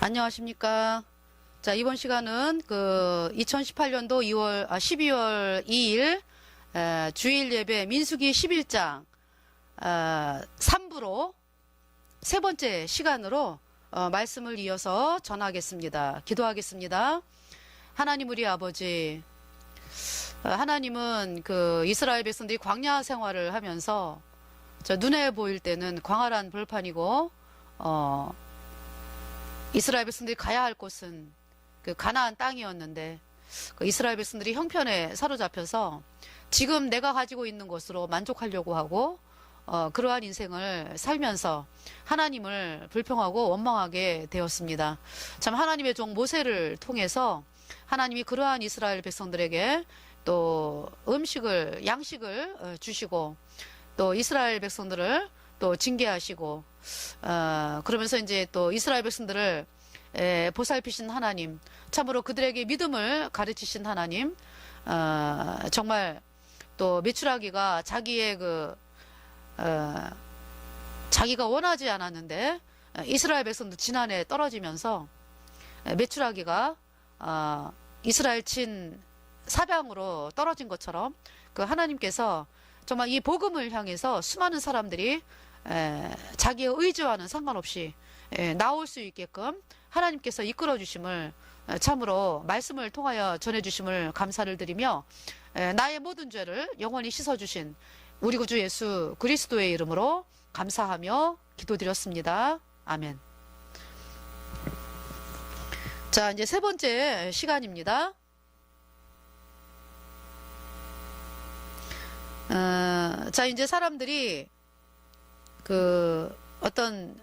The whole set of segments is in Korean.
안녕하십니까. 자, 이번 시간은 2018년도 12월 2일 주일 예배 민수기 11장 3부로 세 번째 시간으로 말씀을 이어서 전하겠습니다. 기도하겠습니다. 하나님 우리 아버지, 하나님은 이스라엘 백성들이 광야 생활을 하면서 눈에 보일 때는 광활한 벌판이고 이스라엘 백성들이 가야 할 곳은 가나안 땅이었는데 이스라엘 백성들이 형편에 사로잡혀서 지금 내가 가지고 있는 것으로 만족하려고 하고 그러한 인생을 살면서 하나님을 불평하고 원망하게 되었습니다. 참 하나님의 종 모세를 통해서 하나님이 그러한 이스라엘 백성들에게 또 양식을 주시고 또 이스라엘 백성들을 또 징계하시고 그러면서 이제 또 이스라엘 백성들을 보살피신 하나님, 참으로 그들에게 믿음을 가르치신 하나님, 정말 또 메추라기가 자기가 원하지 않았는데 이스라엘 백성도 지난해 떨어지면서 메추라기가 이스라엘 친 사방으로 떨어진 것처럼 하나님께서 정말 이 복음을 향해서 수많은 사람들이 자기의 의지와는 상관없이 나올 수 있게끔 하나님께서 이끌어 주심을 참으로 말씀을 통하여 전해 주심을 감사를 드리며 나의 모든 죄를 영원히 씻어 주신 우리 구주 예수 그리스도의 이름으로 감사하며 기도드렸습니다. 아멘. 자, 이제 세 번째 시간입니다. 자, 이제 사람들이 어떤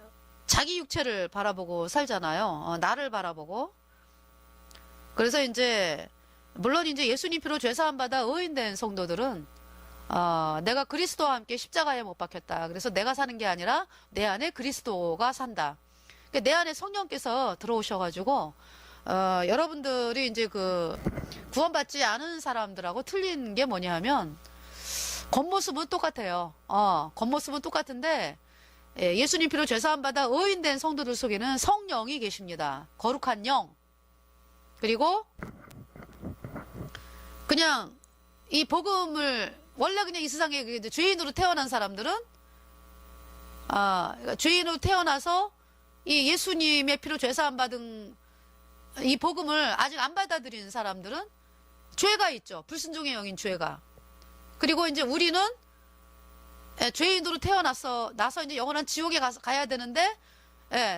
자기 육체를 바라보고 살잖아요. 나를 바라보고. 그래서 이제 물론 이제 예수님 피로 죄사함 받아 의인된 성도들은 내가 그리스도와 함께 십자가에 못 박혔다. 그래서 내가 사는 게 아니라 내 안에 그리스도가 산다. 그러니까 내 안에 성령께서 들어오셔가지고 여러분들이 이제 구원받지 않은 사람들하고 틀린 게 뭐냐 하면 겉모습은 똑같아요. 겉모습은 똑같은데 예수님 피로 죄사함 받아 의인된 성도들 속에는 성령이 계십니다. 거룩한 영. 그리고 그냥 이 복음을 원래 그냥 이 세상에 죄인으로 태어난 사람들은 그러니까 죄인으로 태어나서 이 예수님의 피로 죄사함 받은 이 복음을 아직 안 받아들인 사람들은 죄가 있죠. 불순종의 영인 죄가. 그리고 이제 우리는 죄인으로 태어나서 이제 영원한 지옥에 가야 되는데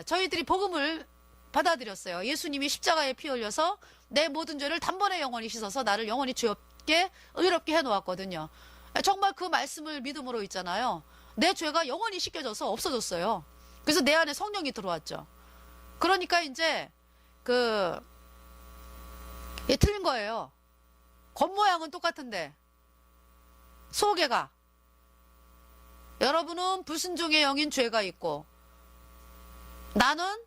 저희들이 복음을 받아들였어요. 예수님이 십자가에 피 흘려서 내 모든 죄를 단번에 영원히 씻어서 나를 영원히 죄 없게 의롭게 해놓았거든요. 정말 그 말씀을 믿음으로 있잖아요. 내 죄가 영원히 씻겨져서 없어졌어요. 그래서 내 안에 성령이 들어왔죠. 그러니까 이제 틀린 거예요. 겉모양은 똑같은데 속에가 여러분은 불순종의 영인 죄가 있고 나는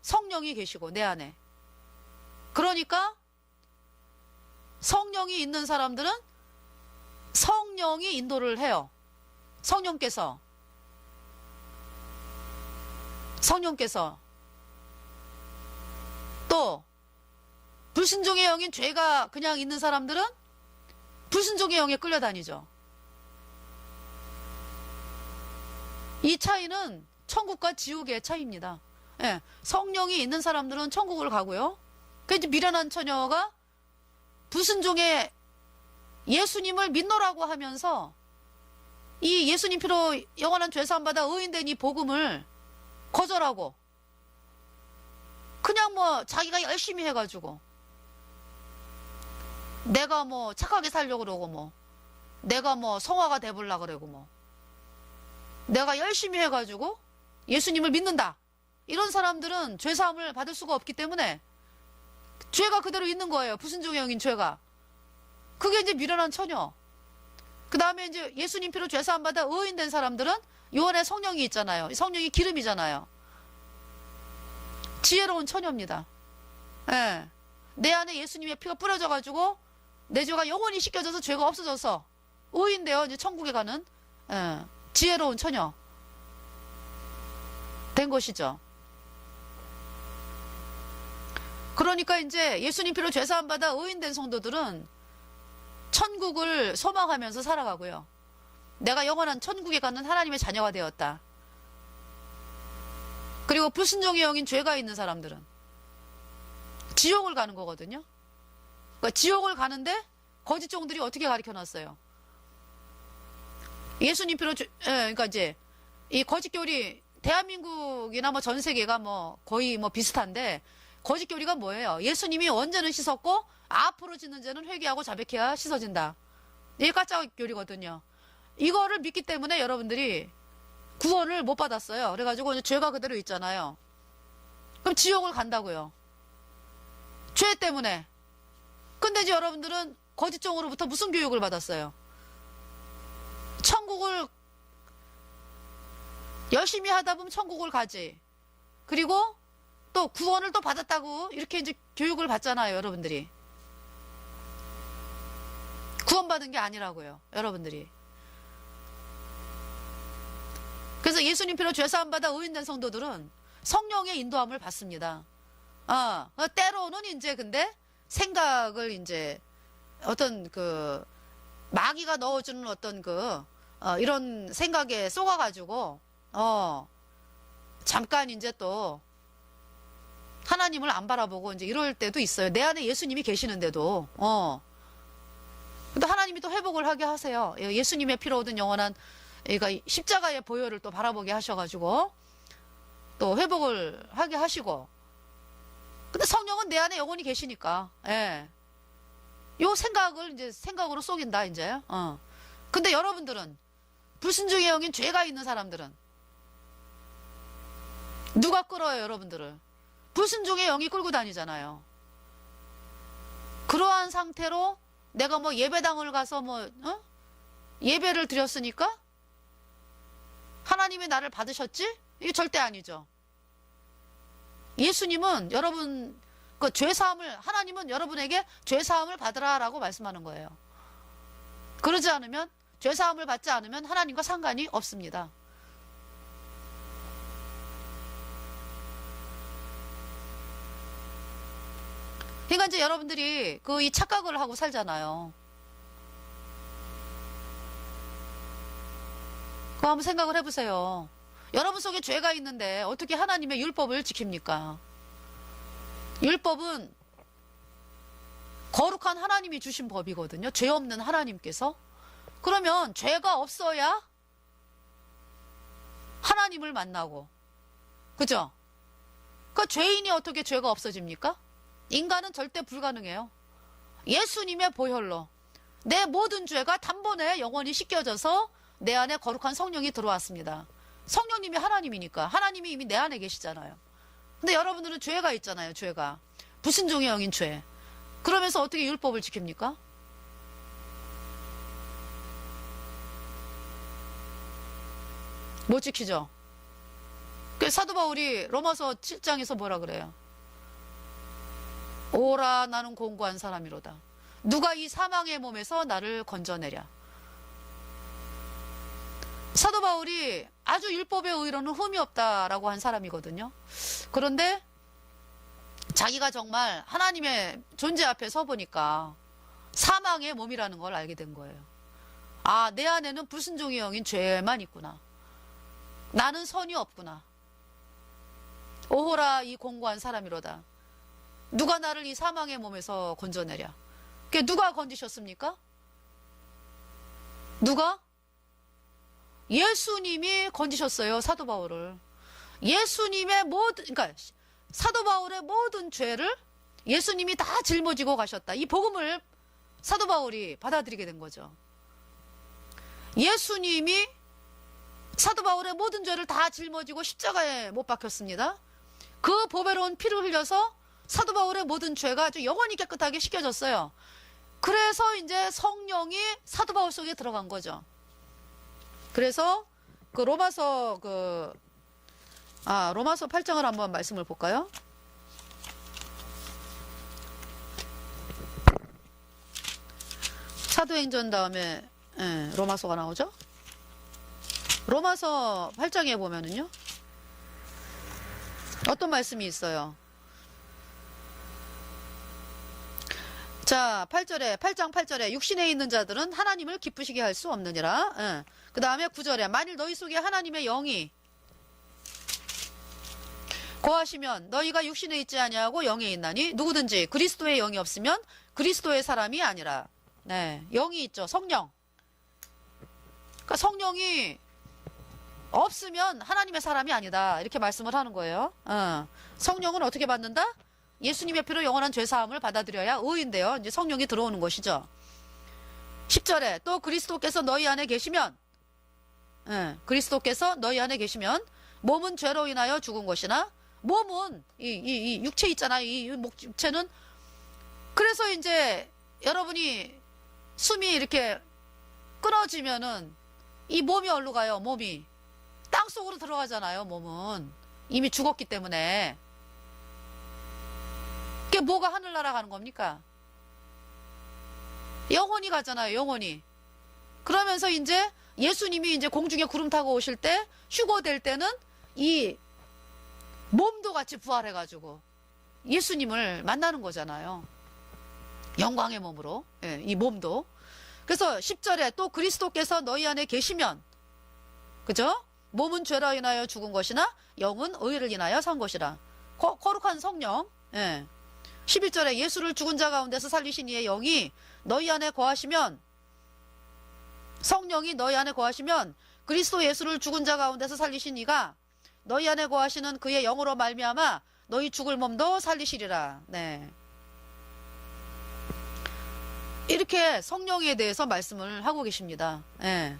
성령이 계시고 내 안에. 그러니까 성령이 있는 사람들은 성령이 인도를 해요. 성령께서 또 불순종의 영인 죄가 그냥 있는 사람들은 불순종의 영에 끌려다니죠. 이 차이는 천국과 지옥의 차이입니다. 성령이 있는 사람들은 천국을 가고요. 이제 미련한 처녀가 불순종의 예수님을 믿노라고 하면서 이 예수님 피로 영원한 죄사함 받아 의인된 이 복음을 거절하고 그냥 자기가 열심히 해가지고 내가 착하게 살려고 그러고 내가 성화가 돼보려고 그러고 내가 열심히 해가지고 예수님을 믿는다. 이런 사람들은 죄사함을 받을 수가 없기 때문에 죄가 그대로 있는 거예요. 불순종의 영인 죄가. 그게 이제 미련한 처녀. 그 다음에 이제 예수님 피로 죄사함 받아 의인된 사람들은 요 안에 성령이 있잖아요. 성령이 기름이잖아요. 지혜로운 처녀입니다. 내 안에 예수님의 피가 뿌려져가지고 내 죄가 영원히 씻겨져서 죄가 없어져서 의인되어 이제 천국에 가는 지혜로운 처녀 된 것이죠. 그러니까 이제 예수님 피로 죄사함 받아 의인된 성도들은 천국을 소망하면서 살아가고요. 내가 영원한 천국에 가는 하나님의 자녀가 되었다. 그리고 불순종의 영인 죄가 있는 사람들은 지옥을 가는 거거든요. 그러니까 지옥을 가는데 거짓 종들이 어떻게 가르쳐 놨어요? 예수님 피로 그러니까 이제 이 거짓 교리 대한민국이나 뭐 전 세계가 뭐 거의 뭐 비슷한데 거짓 교리가 뭐예요? 예수님이 원죄는 씻었고 앞으로 짓는 죄는 회개하고 자백해야 씻어진다. 이게 가짜 교리거든요. 이거를 믿기 때문에 여러분들이 구원을 못 받았어요. 그래가지고 이제 죄가 그대로 있잖아요. 그럼 지옥을 간다고요. 죄 때문에. 근데 이제 여러분들은 거짓종으로부터 무슨 교육을 받았어요? 천국을 열심히 하다 보면 천국을 가지. 그리고 또 구원을 또 받았다고 이렇게 이제 교육을 받잖아요, 여러분들이. 구원받은 게 아니라고요, 여러분들이. 그래서 예수님 피로 죄사함 받아 의인된 성도들은 성령의 인도함을 받습니다. 때로는 이제 근데 생각을 이제 어떤 그 마귀가 넣어주는 어떤 이런 생각에 쏘가가지고 잠깐 이제 또 하나님을 안 바라보고 이제 이럴 때도 있어요. 내 안에 예수님이 계시는데도 근데 하나님이 또 회복을 하게 하세요. 예수님의 피로 얻은 영원한 그러니까 십자가의 보혈을 또 바라보게 하셔가지고 또 회복을 하게 하시고. 근데 성령은 내 안에 영원히 계시니까, 예. 요 생각을 이제 생각으로 속인다, 이제. 근데 여러분들은, 불순종의 영인 죄가 있는 사람들은, 누가 끌어요, 여러분들을? 불순종의 영이 끌고 다니잖아요. 그러한 상태로 내가 뭐 예배당을 가서 예배를 드렸으니까? 하나님이 나를 받으셨지? 이게 절대 아니죠. 예수님은 여러분 그 죄사함을 하나님은 여러분에게 죄사함을 받으라라고 말씀하는 거예요. 그러지 않으면 죄사함을 받지 않으면 하나님과 상관이 없습니다. 그러니까 이제 여러분들이 이 착각을 하고 살잖아요. 그거 한번 생각을 해보세요. 여러분 속에 죄가 있는데 어떻게 하나님의 율법을 지킵니까? 율법은 거룩한 하나님이 주신 법이거든요. 죄 없는 하나님께서. 그러면 죄가 없어야 하나님을 만나고. 그죠? 그 죄인이 어떻게 죄가 없어집니까? 인간은 절대 불가능해요. 예수님의 보혈로 내 모든 죄가 단번에 영원히 씻겨져서 내 안에 거룩한 성령이 들어왔습니다. 성령님이 하나님이니까 하나님이 이미 내 안에 계시잖아요. 근데 여러분들은 죄가 있잖아요. 죄가 불순종의 영인 죄. 그러면서 어떻게 율법을 지킵니까? 못 지키죠. 사도 바울이 로마서 7장에서 뭐라 그래요? 오라 나는 공고한 사람이로다. 누가 이 사망의 몸에서 나를 건져내랴. 사도 바울이 아주 율법의 의로는 흠이 없다라고 한 사람이거든요. 그런데 자기가 정말 하나님의 존재 앞에 서보니까 사망의 몸이라는 걸 알게 된 거예요. 아, 내 안에는 불순종의 영인 죄만 있구나. 나는 선이 없구나. 오호라 이 공고한 사람이로다. 누가 나를 이 사망의 몸에서 건져내랴. 그게 누가 건지셨습니까? 누가? 예수님이 건지셨어요. 사도 바울을. 예수님의 그러니까 사도 바울의 모든 죄를 예수님이 다 짊어지고 가셨다. 이 복음을 사도 바울이 받아들이게 된 거죠. 예수님이 사도 바울의 모든 죄를 다 짊어지고 십자가에 못 박혔습니다. 그 보배로운 피를 흘려서 사도 바울의 모든 죄가 아주 영원히 깨끗하게 씻겨졌어요. 그래서 이제 성령이 사도 바울 속에 들어간 거죠. 그래서 로마서 8장을 한번 말씀을 볼까요? 사도행전 다음에 로마서가 나오죠. 로마서 8장에 보면은요. 어떤 말씀이 있어요? 자, 8장 8절에 육신에 있는 자들은 하나님을 기쁘시게 할 수 없느니라. 예. 그 다음에 9절에 만일 너희 속에 하나님의 영이 거하시면 너희가 육신에 있지 아니하고 영에 있나니 누구든지 그리스도의 영이 없으면 그리스도의 사람이 아니라. 네, 영이 있죠. 성령. 그러니까 성령이 없으면 하나님의 사람이 아니다. 이렇게 말씀을 하는 거예요. 성령은 어떻게 받는다? 예수님의 피로 영원한 죄사함을 받아들여야 의인데요. 이제 성령이 들어오는 것이죠. 10절에 또 그리스도께서 너희 안에 계시면, 그리스도께서 너희 안에 계시면 몸은 죄로 인하여 죽은 것이나 몸은 이 육체 있잖아요. 이 육체는 그래서 이제 여러분이 숨이 이렇게 끊어지면은 이 몸이 어디로 가요? 몸이 땅 속으로 들어가잖아요. 몸은 이미 죽었기 때문에. 그게 뭐가 하늘나라 가는 겁니까? 영혼이 가잖아요. 영혼이. 그러면서 이제 예수님이 이제 공중에 구름 타고 오실 때 휴거될 때는 이 몸도 같이 부활해가지고 예수님을 만나는 거잖아요. 영광의 몸으로. 예, 이 몸도. 그래서 10절에 또 그리스도께서 너희 안에 계시면, 그죠? 몸은 죄로 인하여 죽은 것이나 영은 의를 인하여 산 것이라. 거룩한 성령. 예. 11절에 예수를 죽은 자 가운데서 살리신 이의 영이 너희 안에 거하시면, 성령이 너희 안에 거하시면 그리스도 예수를 죽은 자 가운데서 살리신 이가 너희 안에 거하시는 그의 영으로 말미암아 너희 죽을 몸도 살리시리라. 네. 이렇게 성령에 대해서 말씀을 하고 계십니다. 예.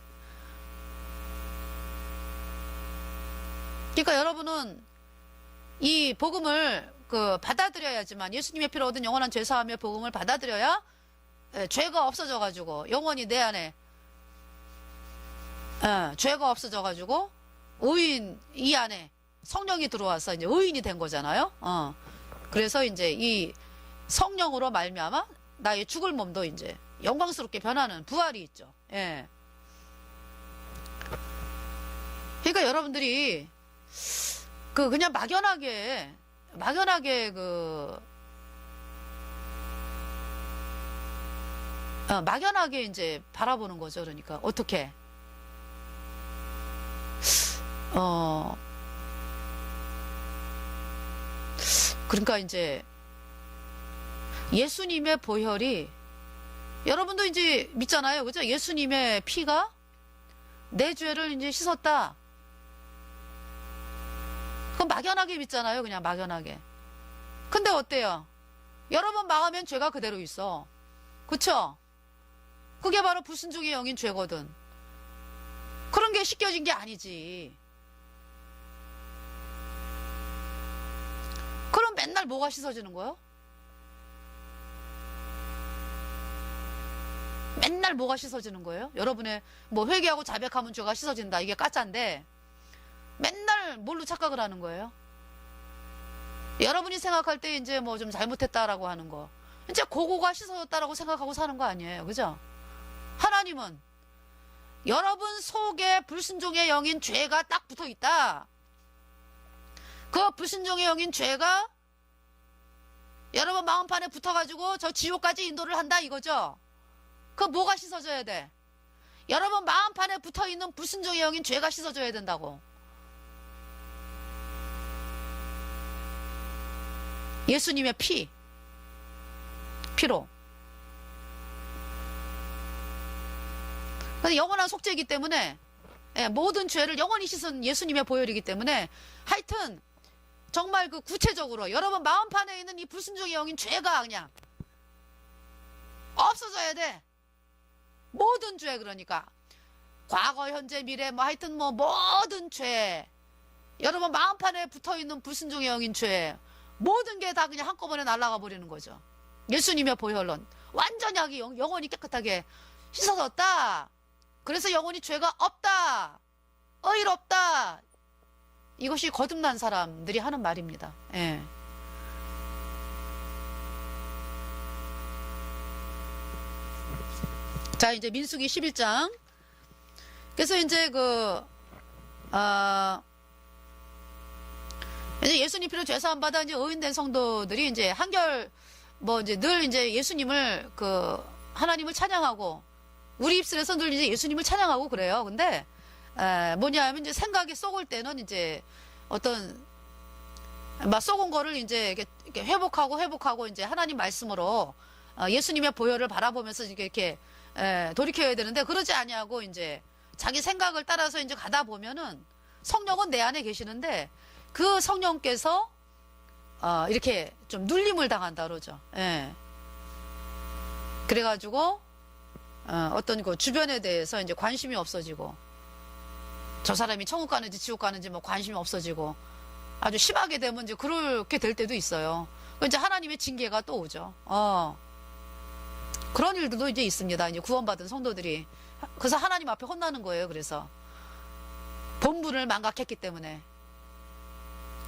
그러니까 여러분은 이 복음을 받아들여야지만, 예수님의 피로 얻은 영원한 죄사함의 복음을 받아들여야 죄가 없어져가지고 영원히 내 안에 죄가 없어져가지고 의인, 이 안에 성령이 들어와서 이제 의인이 된 거잖아요. 그래서 이제 이 성령으로 말미암아 나의 죽을 몸도 이제 영광스럽게 변하는 부활이 있죠. 예. 그러니까 여러분들이 그냥 막연하게 막연하게 이제 바라보는 거죠. 그러니까 어떻게 그러니까 이제 예수님의 보혈이, 여러분도 이제 믿잖아요. 그죠? 예수님의 피가 내 죄를 이제 씻었다. 그건 막연하게 믿잖아요. 그냥 막연하게. 근데 어때요? 여러분 망하면 죄가 그대로 있어. 그쵸? 그게 바로 불순종의 영인 죄거든. 그런 게 씻겨진 게 아니지. 그럼 맨날 뭐가 씻어지는 거예요? 맨날 뭐가 씻어지는 거예요? 여러분의 뭐 회개하고 자백하면 죄가 씻어진다. 이게 까짜인데 맨날 뭘로 착각을 하는 거예요? 여러분이 생각할 때 이제 뭐 좀 잘못했다라고 하는 거, 이제 그거가 씻어졌다라고 생각하고 사는 거 아니에요. 그죠? 하나님은 여러분 속에 불순종의 영인 죄가 딱 붙어 있다. 그 불순종의 영인 죄가 여러분 마음판에 붙어가지고 저 지옥까지 인도를 한다 이거죠? 그 뭐가 씻어져야 돼? 여러분 마음판에 붙어있는 불순종의 영인 죄가 씻어져야 된다고. 예수님의 피로. 그래서 영원한 속죄이기 때문에, 모든 죄를 영원히 씻은 예수님의 보혈이기 때문에, 하여튼 정말 구체적으로 여러분 마음판에 있는 이 불순종의 영인 죄가 그냥 없어져야 돼. 모든 죄. 그러니까 과거, 현재, 미래, 뭐 하여튼 뭐 모든 죄, 여러분 마음판에 붙어있는 불순종의 영인 죄, 모든 게 다 그냥 한꺼번에 날아가 버리는 거죠. 예수님의 보혈로 완전히 영원히 깨끗하게 씻어졌다. 그래서 영원히 죄가 없다, 의롭다. 이것이 거듭난 사람들이 하는 말입니다. 예. 자, 이제 민수기 11장. 그래서 이제 이제 예수님 피로 죄사함 받아 이제 의인된 성도들이 이제 한결 뭐 이제 늘 이제 예수님을 그 하나님을 찬양하고 우리 입술에서 늘 이제 예수님을 찬양하고 그래요. 근데 뭐냐면 이제 생각이 썩을 때는 이제 어떤 막 썩은 거를 이제 이렇게 회복하고 이제 하나님 말씀으로 예수님의 보혈을 바라보면서 이렇게 돌이켜야 되는데 그러지 아니하고 이제 자기 생각을 따라서 이제 가다 보면은 성령은 내 안에 계시는데 그 성령께서 이렇게 좀 눌림을 당한다 그러죠. 예. 그래가지고 어떤 그 주변에 대해서 이제 관심이 없어지고 저 사람이 천국 가는지 지옥 가는지 뭐 관심이 없어지고 아주 심하게 되면 이제 그렇게 될 때도 있어요. 이제 하나님의 징계가 또 오죠. 그런 일들도 이제 있습니다. 이제 구원받은 성도들이. 그래서 하나님 앞에 혼나는 거예요. 그래서 본분을 망각했기 때문에.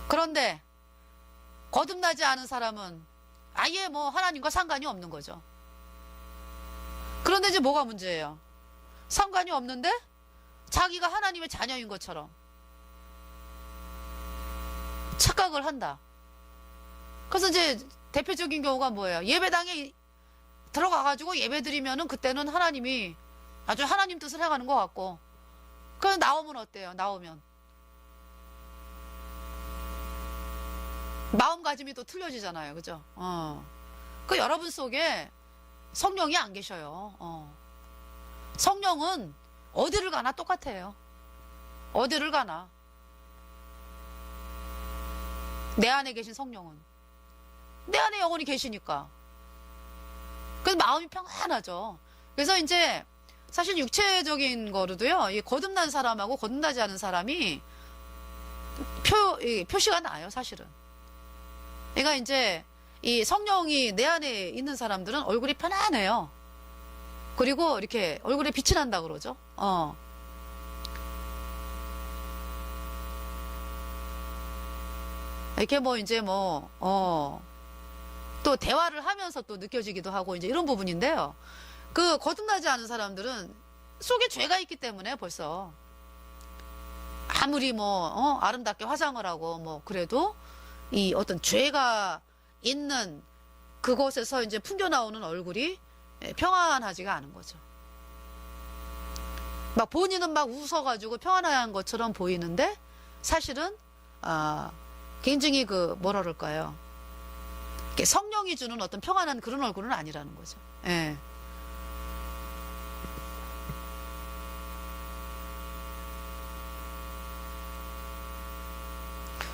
그런데 거듭나지 않은 사람은 아예 뭐 하나님과 상관이 없는 거죠. 그런데 이제 뭐가 문제예요? 상관이 없는데 자기가 하나님의 자녀인 것처럼 착각을 한다. 그래서 이제 대표적인 경우가 뭐예요? 예배당에 들어가가지고 예배 드리면은 그때는 하나님이 아주 하나님 뜻을 해가는 것 같고, 그래서 나오면 어때요? 나오면 마음가짐이 또 틀려지잖아요. 그죠? 그 여러분 속에 성령이 안 계셔요. 성령은 어디를 가나 똑같아요. 어디를 가나. 내 안에 계신 성령은. 내 안에 영혼이 계시니까. 그래서 마음이 평안하죠. 그래서 이제 사실 육체적인 거로도요, 이 거듭난 사람하고 거듭나지 않은 사람이 표시가 나요, 사실은. 그러니까 이제 이 성령이 내 안에 있는 사람들은 얼굴이 편안해요. 그리고 이렇게 얼굴에 빛이 난다 그러죠. 이렇게 뭐 이제 또 대화를 하면서 또 느껴지기도 하고 이제 이런 부분인데요. 그 거듭나지 않은 사람들은 속에 죄가 있기 때문에 벌써 아무리 아름답게 화장을 하고 그래도 이 어떤 죄가 있는 그곳에서 이제 풍겨 나오는 얼굴이 평안하지가 않은 거죠. 막 본인은 막 웃어가지고 평안한 것처럼 보이는데 사실은 굉장히 뭐라 그럴까요? 성령이 주는 어떤 평안한 그런 얼굴은 아니라는 거죠. 예.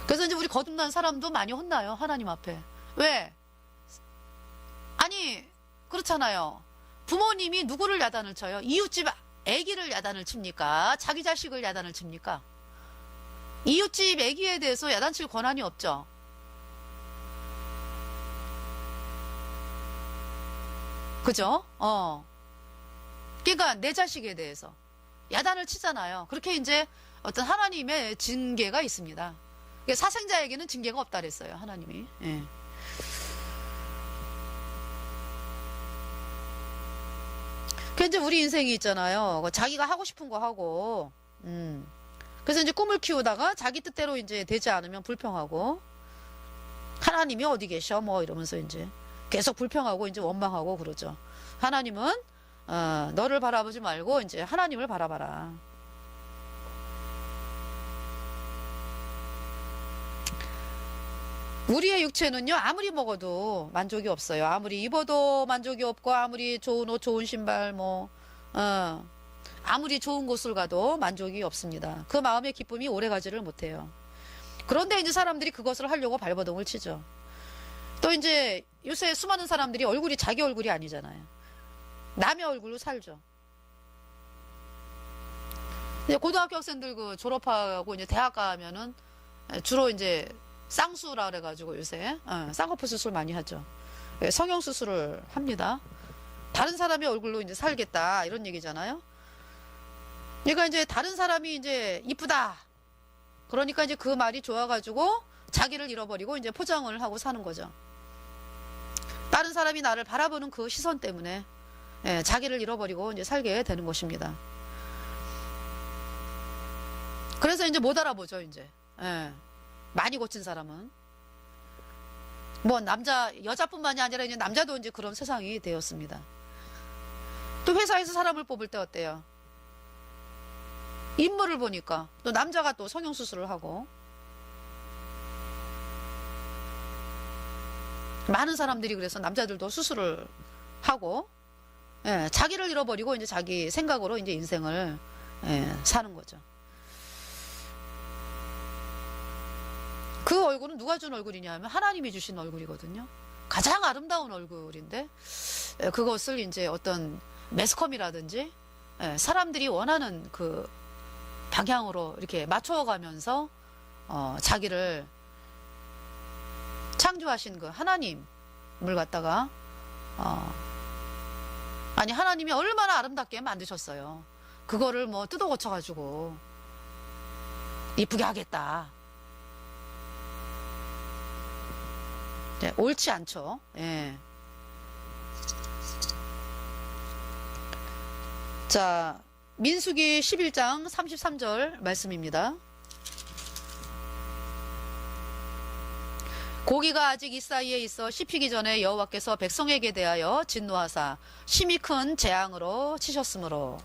그래서 이제 우리 거듭난 사람도 많이 혼나요. 하나님 앞에. 왜? 아니, 그렇잖아요. 부모님이 누구를 야단을 쳐요? 이웃집 애기를 야단을 칩니까? 자기 자식을 야단을 칩니까? 이웃집 애기에 대해서 야단칠 권한이 없죠. 그죠? 그러니까 내 자식에 대해서 야단을 치잖아요. 그렇게 이제 어떤 하나님의 징계가 있습니다. 사생자에게는 징계가 없다 그랬어요. 하나님이. 예. 그 이제 우리 인생이 있잖아요. 자기가 하고 싶은 거 하고, 그래서 이제 꿈을 키우다가 자기 뜻대로 이제 되지 않으면 불평하고, 하나님이 어디 계셔? 이러면서 이제 계속 불평하고 이제 원망하고 그러죠. 하나님은 너를 바라보지 말고 이제 하나님을 바라봐라. 우리의 육체는요, 아무리 먹어도 만족이 없어요. 아무리 입어도 만족이 없고, 아무리 좋은 옷, 좋은 신발, 아무리 좋은 곳을 가도 만족이 없습니다. 그 마음의 기쁨이 오래 가지를 못해요. 그런데 이제 사람들이 그것을 하려고 발버둥을 치죠. 또 이제 요새 수많은 사람들이 얼굴이 자기 얼굴이 아니잖아요. 남의 얼굴로 살죠. 이제 고등학교 학생들 졸업하고 이제 대학 가면은 주로 이제 쌍수라 그래가지고 요새 쌍꺼풀 수술 많이 하죠. 성형 수술을 합니다. 다른 사람의 얼굴로 이제 살겠다 이런 얘기잖아요. 그러니까 이제 다른 사람이 이제 이쁘다. 그러니까 이제 그 말이 좋아가지고 자기를 잃어버리고 이제 포장을 하고 사는 거죠. 다른 사람이 나를 바라보는 그 시선 때문에 자기를 잃어버리고 이제 살게 되는 것입니다. 그래서 이제 못 알아보죠, 이제. 많이 고친 사람은. 뭐 여자뿐만이 아니라 이제 남자도 이제 그런 세상이 되었습니다. 또 회사에서 사람을 뽑을 때 어때요? 인물을 보니까 또 남자가 또 성형수술을 하고, 많은 사람들이 그래서 남자들도 수술을 하고, 예, 자기를 잃어버리고 이제 자기 생각으로 이제 인생을, 예, 사는 거죠. 그 얼굴은 누가 준 얼굴이냐 하면 하나님이 주신 얼굴이거든요. 가장 아름다운 얼굴인데, 예, 그것을 이제 어떤 매스컴이라든지, 예, 사람들이 원하는 그 방향으로 이렇게 맞춰가면서 자기를 창조하신 그 하나님을 갖다가 아니, 하나님이 얼마나 아름답게 만드셨어요. 그거를 뭐 뜯어 고쳐가지고 이쁘게 하겠다. 네, 옳지 않죠. 예. 자, 민수기 11장 33절 말씀입니다. 고기가 아직 이 사이에 있어 씹히기 전에 여호와께서 백성에게 대하여 진노하사 심히 큰 재앙으로 치셨으므로.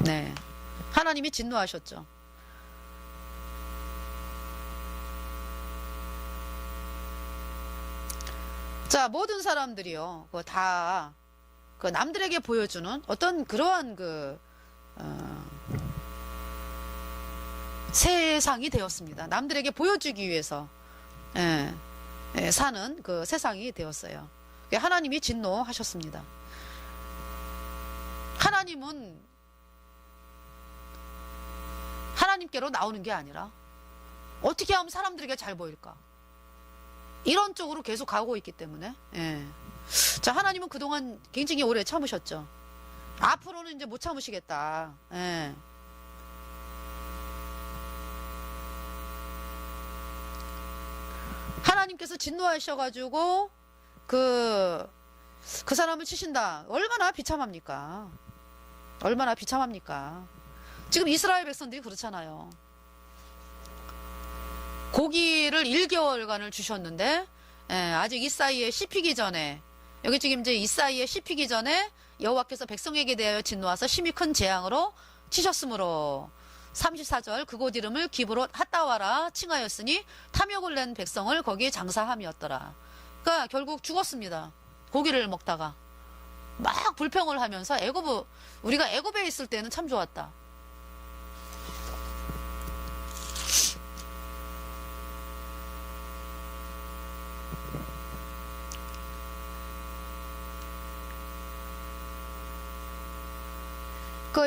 네, 하나님이 진노하셨죠. 자, 모든 사람들이요, 다 그 남들에게 보여주는 어떤 그러한 세상이 되었습니다. 남들에게 보여주기 위해서, 예, 예, 사는 그 세상이 되었어요. 하나님이 진노하셨습니다. 하나님은 하나님께로 나오는 게 아니라 어떻게 하면 사람들에게 잘 보일까, 이런 쪽으로 계속 가고 있기 때문에, 예. 자, 하나님은 그동안 굉장히 오래 참으셨죠. 앞으로는 이제 못 참으시겠다. 예. 하나님께서 진노하셔가지고 그 사람을 치신다. 얼마나 비참합니까? 얼마나 비참합니까? 지금 이스라엘 백성들이 그렇잖아요. 고기를 1개월간을 주셨는데, 예, 아직 이 사이에 씹히기 전에, 여기 지금 이제 이 사이에 씹히기 전에 여호와께서 백성에게 대하여 진노하사 심히 큰 재앙으로 치셨으므로. 34절, 그곳 이름을 기브롯 핫다와라 칭하였으니 탐욕을 낸 백성을 거기에 장사함이었더라. 그러니까 결국 죽었습니다. 고기를 먹다가 막 불평을 하면서 우리가 애굽에 있을 때는 참 좋았다.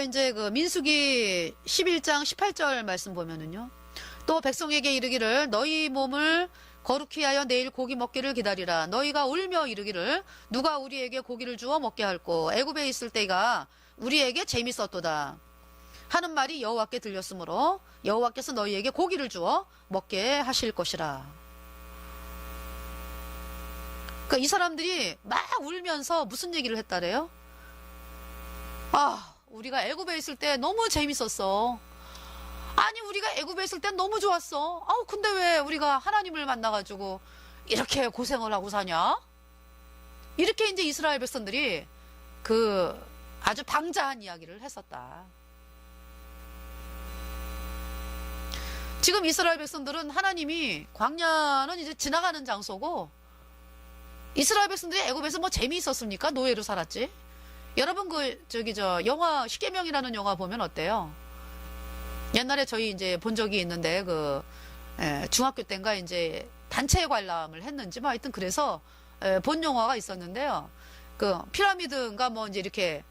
이제 민수기 11장 18절 말씀 보면은요. 또 백성에게 이르기를 너희 몸을 거룩히 하여 내일 고기 먹기를 기다리라. 너희가 울며 이르기를 누가 우리에게 고기를 주어 먹게 할꼬. 애굽에 있을 때가 우리에게 재밌었도다. 하는 말이 여호와께 들렸으므로 여호와께서 너희에게 고기를 주어 먹게 하실 것이라. 그러니까 이 사람들이 막 울면서 무슨 얘기를 했다래요? 우리가 애굽에 있을 때 너무 재밌었어. 아니, 우리가 애굽에 있을 때 너무 좋았어. 근데 왜 우리가 하나님을 만나가지고 이렇게 고생을 하고 사냐? 이렇게 이제 이스라엘 백성들이 아주 방자한 이야기를 했었다. 지금 이스라엘 백성들은 하나님이, 광야는 이제 지나가는 장소고, 이스라엘 백성들이 애굽에서 뭐 재미있었습니까? 노예로 살았지. 여러분 영화 십계명이라는 영화 보면 어때요? 옛날에 저희 이제 본 적이 있는데 중학교 때인가 이제 단체 관람을 했는지 뭐 하여튼 그래서 본 영화가 있었는데요. 피라미드인가 뭐 이제 이렇게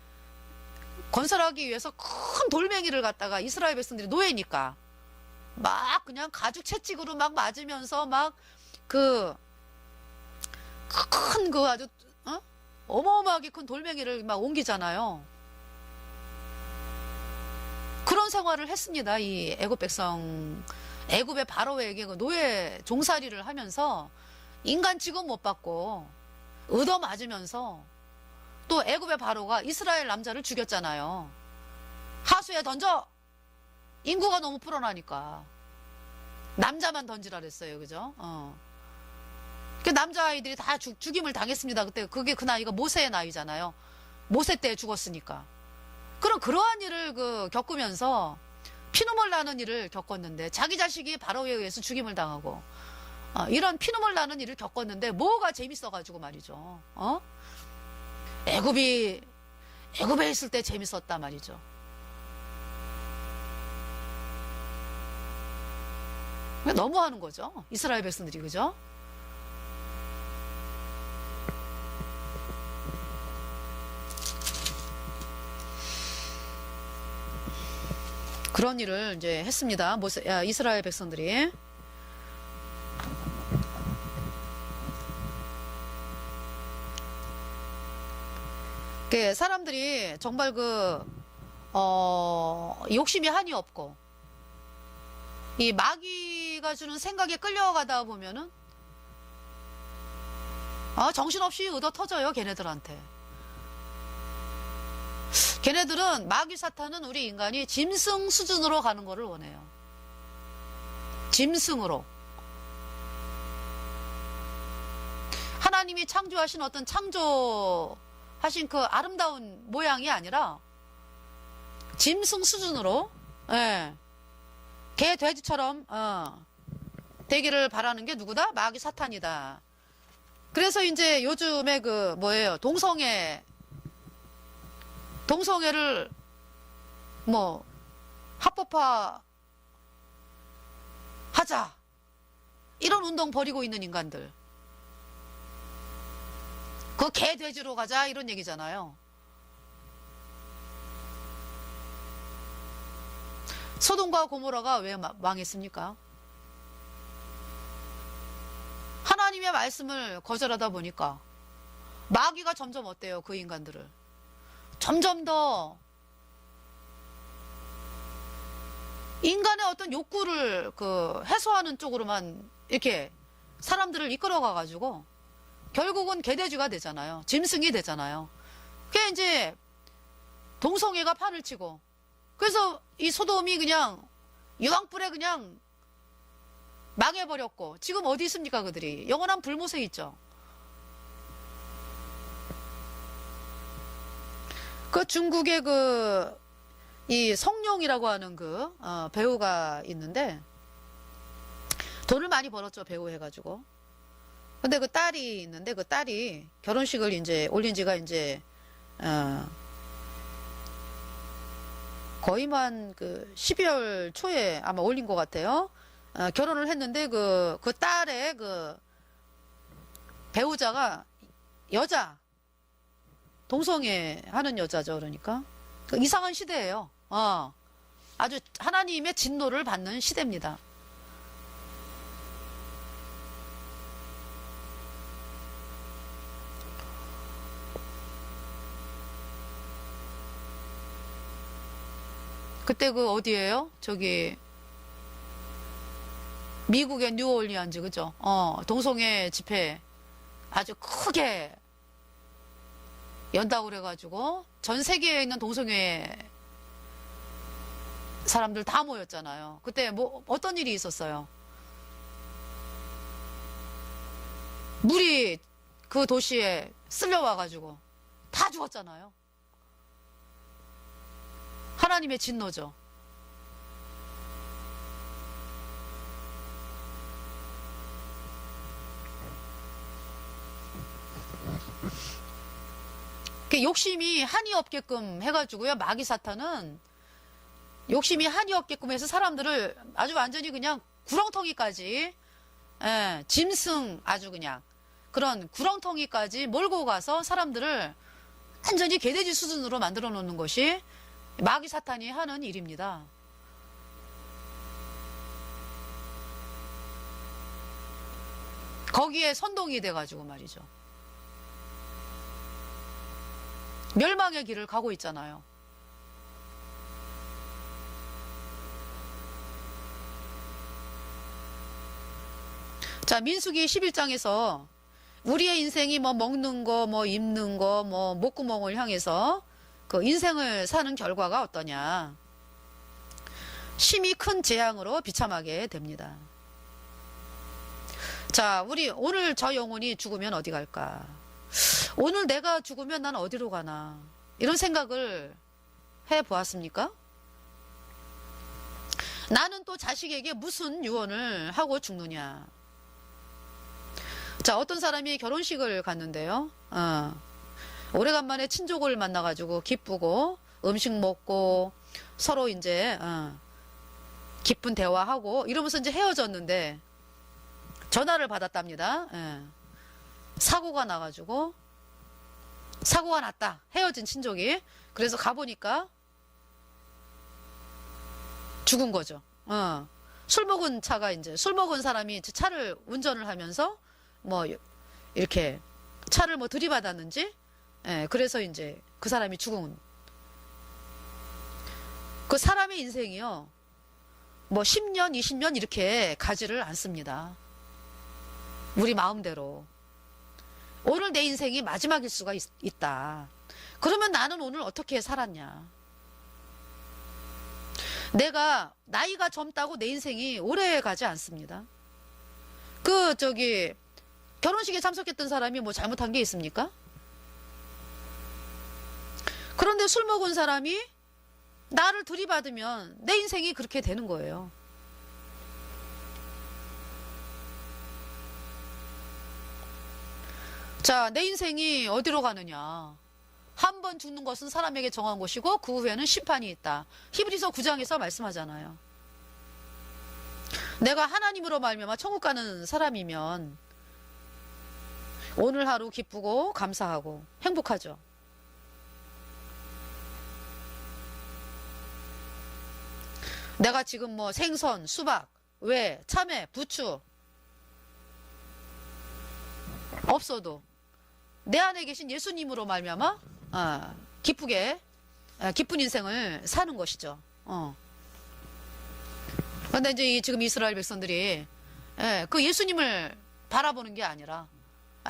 건설하기 위해서 큰 돌멩이를 갖다가 이스라엘 백성들이 노예니까 막 그냥 가죽 채찍으로 막 맞으면서 막 큰 아주 어마어마하게 큰 돌멩이를 막 옮기잖아요. 그런 생활을 했습니다. 이 애굽 백성, 애굽의 바로에게 노예 종살이를 하면서 인간 취급 못 받고 얻어 맞으면서, 또 애굽의 바로가 이스라엘 남자를 죽였잖아요. 하수에 던져! 인구가 너무 불어나니까 남자만 던지라 그랬어요. 그죠? 그 남자아이들이 다 죽임을 당했습니다. 그때 그게 그 나이가 모세의 나이잖아요. 모세 때 죽었으니까. 그럼 그러한 일을 겪으면서 피눈물 나는 일을 겪었는데 자기 자식이 바로에 의해서 죽임을 당하고 이런 피눈물 나는 일을 겪었는데 뭐가 재밌어가지고 말이죠. 애굽에 있을 때 재밌었다 말이죠. 너무하는 거죠. 이스라엘 백성들이. 그죠? 그런 일을 이제 했습니다. 이스라엘 백성들이. 사람들이 정말 욕심이 한이 없고, 이 마귀가 주는 생각에 끌려가다 보면은, 정신없이 얻어 터져요, 걔네들한테. 걔네들은, 마귀 사탄은 우리 인간이 짐승 수준으로 가는 거를 원해요. 짐승으로. 하나님이 창조하신 어떤 창조하신 그 아름다운 모양이 아니라, 짐승 수준으로, 예. 개, 돼지처럼, 되기를 바라는 게 누구다? 마귀 사탄이다. 그래서 이제 요즘에 동성애를 합법화 하자. 이런 운동 벌이고 있는 인간들. 그 개, 돼지로 가자. 이런 얘기잖아요. 소돔과 고모라가 왜 망했습니까? 하나님의 말씀을 거절하다 보니까 마귀가 점점 어때요? 그 인간들을 점점 더 인간의 어떤 욕구를 해소하는 쪽으로만 이렇게 사람들을 이끌어가 가지고 결국은 개돼지가 되잖아요. 짐승이 되잖아요. 그게 이제 동성애가 판을 치고, 그래서 이 소돔이 그냥 유황불에 그냥 망해버렸고, 지금 어디 있습니까 그들이? 영원한 불못에 있죠. 중국의 이 성룡이라고 하는 배우가 있는데, 돈을 많이 벌었죠, 배우 해가지고. 근데 그 딸이 있는데, 그 딸이 결혼식을 이제 올린 지가 이제 거의만 12월 초에 아마 올린 것 같아요. 결혼을 했는데 그 딸의 배우자가 여자, 동성애 하는 여자죠. 그러니까 이상한 시대예요. 아주 하나님의 진노를 받는 시대입니다. 그때 어디예요? 저기 미국의 뉴올리언즈, 그죠? 동성애 집회 아주 크게 연다고 그래가지고 전 세계에 있는 동성애 사람들 다 모였잖아요. 그때 어떤 일이 있었어요? 물이 그 도시에 쓸려와가지고 다 죽었잖아요. 하나님의 진노죠. 욕심이 한이 없게끔 해가지고요. 마귀 사탄은 욕심이 한이 없게끔 해서 사람들을 아주 완전히 그냥 구렁텅이까지, 짐승 아주 그냥 그런 구렁텅이까지 몰고 가서 사람들을 완전히 개돼지 수준으로 만들어 놓는 것이 마귀 사탄이 하는 일입니다. 거기에 선동이 돼가지고 말이죠. 멸망의 길을 가고 있잖아요. 자, 민수기 11장에서 우리의 인생이 먹는 거, 입는 거, 목구멍을 향해서 인생을 사는 결과가 어떠냐. 심히 큰 재앙으로 비참하게 됩니다. 자, 우리 오늘 저 영혼이 죽으면 어디 갈까? 오늘 내가 죽으면 난 어디로 가나? 이런 생각을 해 보았습니까? 나는 또 자식에게 무슨 유언을 하고 죽느냐? 자, 어떤 사람이 결혼식을 갔는데요. 오래간만에 친족을 만나가지고 기쁘고 음식 먹고 서로 이제 기쁜 대화하고 이러면서 이제 헤어졌는데 전화를 받았답니다. 사고가 나가지고 사고가 났다. 헤어진 친족이. 그래서 가보니까 죽은 거죠. 술 먹은 차가 이제 술 먹은 사람이 차를 운전을 하면서 뭐 이렇게 차를 뭐 들이받았는지 그래서 이제 그 사람이 죽은 그 사람의 인생이요. 뭐 10년, 20년 이렇게 가지를 않습니다. 우리 마음대로. 오늘 내 인생이 마지막일 수가 있다. 그러면 나는 오늘 어떻게 살았냐? 내가 나이가 젊다고 내 인생이 오래 가지 않습니다. 결혼식에 참석했던 사람이 뭐 잘못한 게 있습니까? 그런데 술 먹은 사람이 나를 들이받으면 내 인생이 그렇게 되는 거예요. 자, 내 인생이 어디로 가느냐? 한 번 죽는 것은 사람에게 정한 것이고 그 후에는 심판이 있다. 히브리서 9장에서 말씀하잖아요. 내가 하나님으로 말미암아 천국 가는 사람이면 오늘 하루 기쁘고 감사하고 행복하죠. 내가 지금 뭐 생선, 수박, 왜, 참외, 부추 없어도 내 안에 계신 예수님으로 말미암아 기쁘게 기쁜 인생을 사는 것이죠. 그런데 이제 지금 이스라엘 백성들이 그 예수님을 바라보는 게 아니라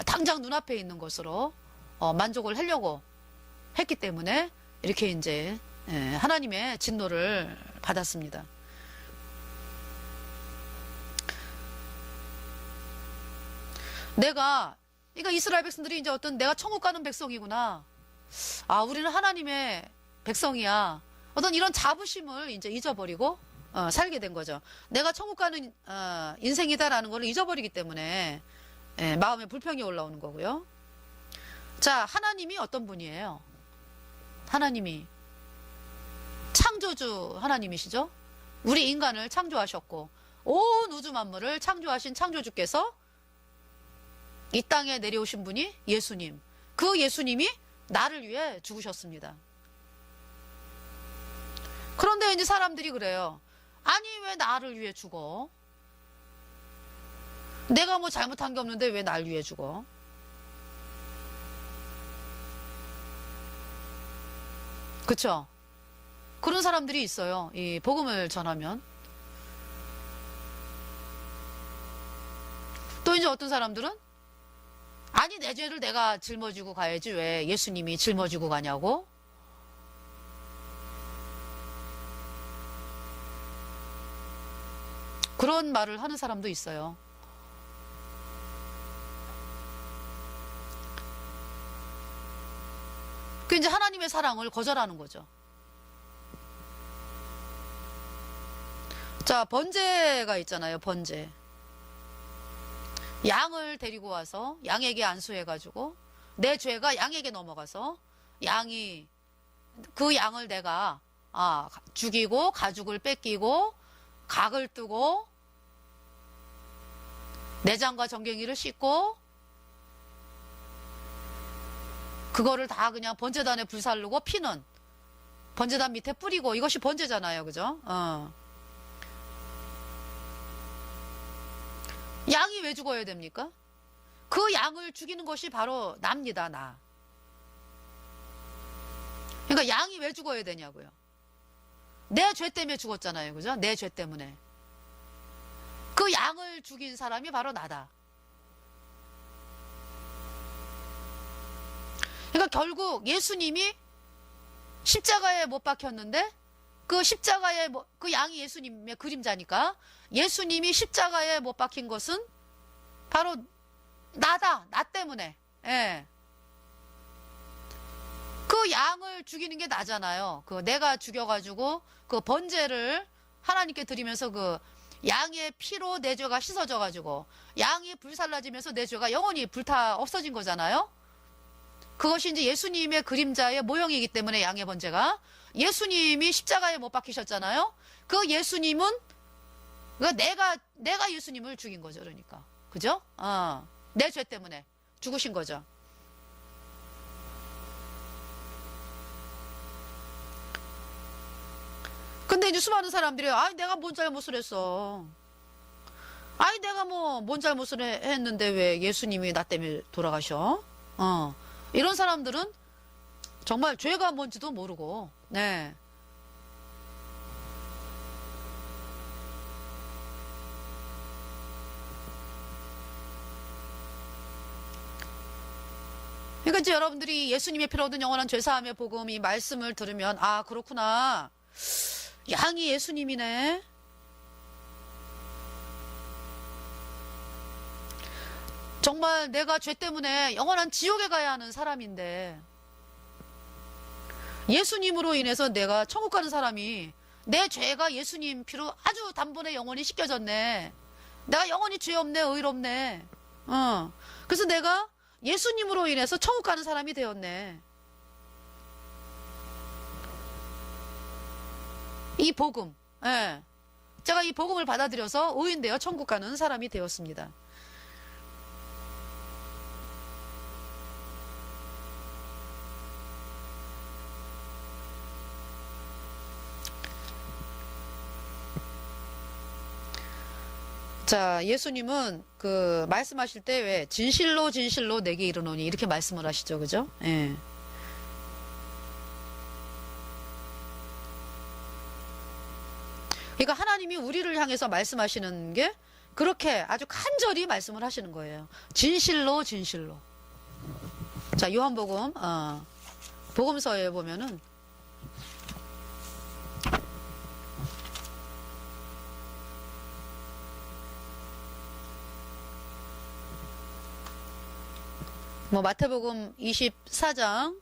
당장 눈앞에 있는 것으로 만족을 하려고 했기 때문에 이렇게 이제 하나님의 진노를 받았습니다. 그러니까 이스라엘 백성들이 이제 내가 천국 가는 백성이구나. 우리는 하나님의 백성이야. 어떤 이런 자부심을 이제 잊어버리고 살게 된 거죠. 내가 천국 가는 인생이다라는 걸 잊어버리기 때문에 마음에 불평이 올라오는 거고요. 자, 하나님이 어떤 분이에요? 하나님이 창조주 하나님이시죠? 우리 인간을 창조하셨고 온 우주 만물을 창조하신 창조주께서 이 땅에 내려오신 분이 예수님. 그 예수님이 나를 위해 죽으셨습니다. 그런데 이제 사람들이 그래요. 아니, 왜 나를 위해 죽어? 내가 뭐 잘못한 게 없는데 왜 날 위해 죽어? 그쵸? 그런 사람들이 있어요. 이 복음을 전하면. 또 이제 어떤 사람들은 아니, 내 죄를 내가 짊어지고 가야지 왜 예수님이 짊어지고 가냐고? 그런 말을 하는 사람도 있어요. 그 이제 하나님의 사랑을 거절하는 거죠. 자, 번제가 있잖아요. 번제. 양을 데리고 와서 양에게 안수해가지고 내 죄가 양에게 넘어가서 양이 그 양을 내가 죽이고 가죽을 뺏기고 각을 뜨고 내장과 정갱이를 씻고 그거를 다 그냥 번제단에 불살르고 피는 번제단 밑에 뿌리고 이것이 번제잖아요. 그죠? 양이 왜 죽어야 됩니까? 그 양을 죽이는 것이 바로 납니다. 나. 그러니까 양이 왜 죽어야 되냐고요. 내 죄 때문에 죽었잖아요. 그죠? 내 죄 때문에. 그 양을 죽인 사람이 바로 나다. 그러니까 결국 예수님이 십자가에 못 박혔는데 그 십자가에 그 양이 예수님의 그림자니까 예수님이 십자가에 못 박힌 것은 바로 나다. 나 때문에. 예. 그 양을 죽이는 게 나잖아요. 그 내가 죽여가지고 그 번제를 하나님께 드리면서 그 양의 피로 내 죄가 씻어져가지고 양이 불살라지면서 내 죄가 영원히 불타 없어진 거잖아요. 그것이 이제 예수님의 그림자의 모형이기 때문에 양의 번제가 예수님이 십자가에 못 박히셨잖아요. 그 예수님은 내가 예수님을 죽인 거죠. 그러니까 그죠? 내 죄 때문에 죽으신 거죠. 근데 이제 수많은 사람들이 아이 내가 뭔 잘못을 했어. 아이 내가 뭐 뭔 잘못을 했는데 왜 예수님이 나 때문에 돌아가셔? 이런 사람들은 정말 죄가 뭔지도 모르고 네. 그러니까 이제 여러분들이 예수님의 피로 얻은 영원한 죄사함의 복음 이 말씀을 들으면 아 그렇구나. 양이 예수님이네. 정말 내가 죄 때문에 영원한 지옥에 가야 하는 사람인데 예수님으로 인해서 내가 천국 가는 사람이 내 죄가 예수님 피로 아주 단번에 영원히 씻겨졌네. 내가 영원히 죄 없네 의롭네. 그래서 내가 예수님으로 인해서 천국 가는 사람이 되었네. 이 복음, 예. 제가 이 복음을 받아들여서 의인되어 천국 가는 사람이 되었습니다. 자, 예수님은 그 말씀하실 때 왜 진실로 진실로 내게 이르노니 이렇게 말씀을 하시죠, 그죠? 예. 그러니까 하나님이 우리를 향해서 말씀하시는 게 그렇게 아주 간절히 말씀을 하시는 거예요. 진실로 진실로. 자, 요한복음 복음서에 보면은 뭐 마태복음 24장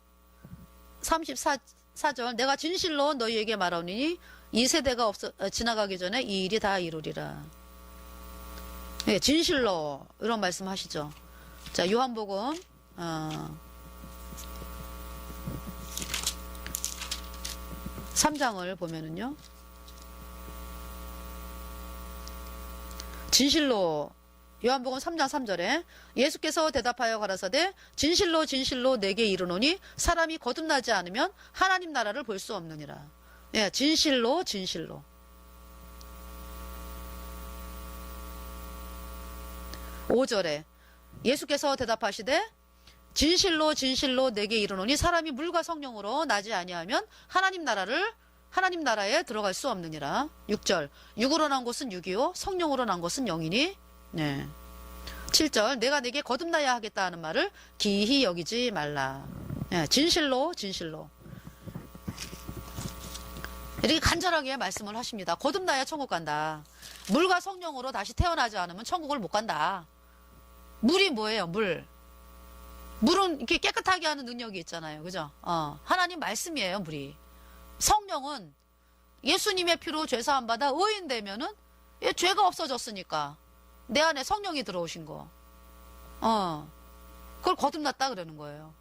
34절 내가 진실로 너희에게 말하오니 이 세대가 지나가기 전에 이 일이 다 이루리라. 네, 진실로 이런 말씀 하시죠. 자, 요한복음 3장을 보면은요. 진실로 요한복음 3장 3절에 예수께서 대답하여 가라사대 진실로 진실로 내게 이르노니 사람이 거듭나지 않으면 하나님 나라를 볼 수 없느니라. 예, 진실로 진실로. 5절에 예수께서 대답하시되 진실로 진실로 내게 이르노니 사람이 물과 성령으로 나지 아니하면 하나님 나라에 들어갈 수 없느니라. 6절 육으로 난 것은 육이요 성령으로 난 것은 영이니. 네. 7절 내가 내게 거듭나야 하겠다 하는 말을 기히 여기지 말라. 네, 진실로 진실로. 이렇게 간절하게 말씀을 하십니다. 거듭나야 천국 간다. 물과 성령으로 다시 태어나지 않으면 천국을 못 간다. 물이 뭐예요? 물은 이렇게 깨끗하게 하는 능력이 있잖아요. 그죠? 하나님 말씀이에요, 물이. 성령은 예수님의 피로 죄사함 받아 의인 되면은 죄가 없어졌으니까 내 안에 성령이 들어오신 거. 그걸 거듭났다 그러는 거예요.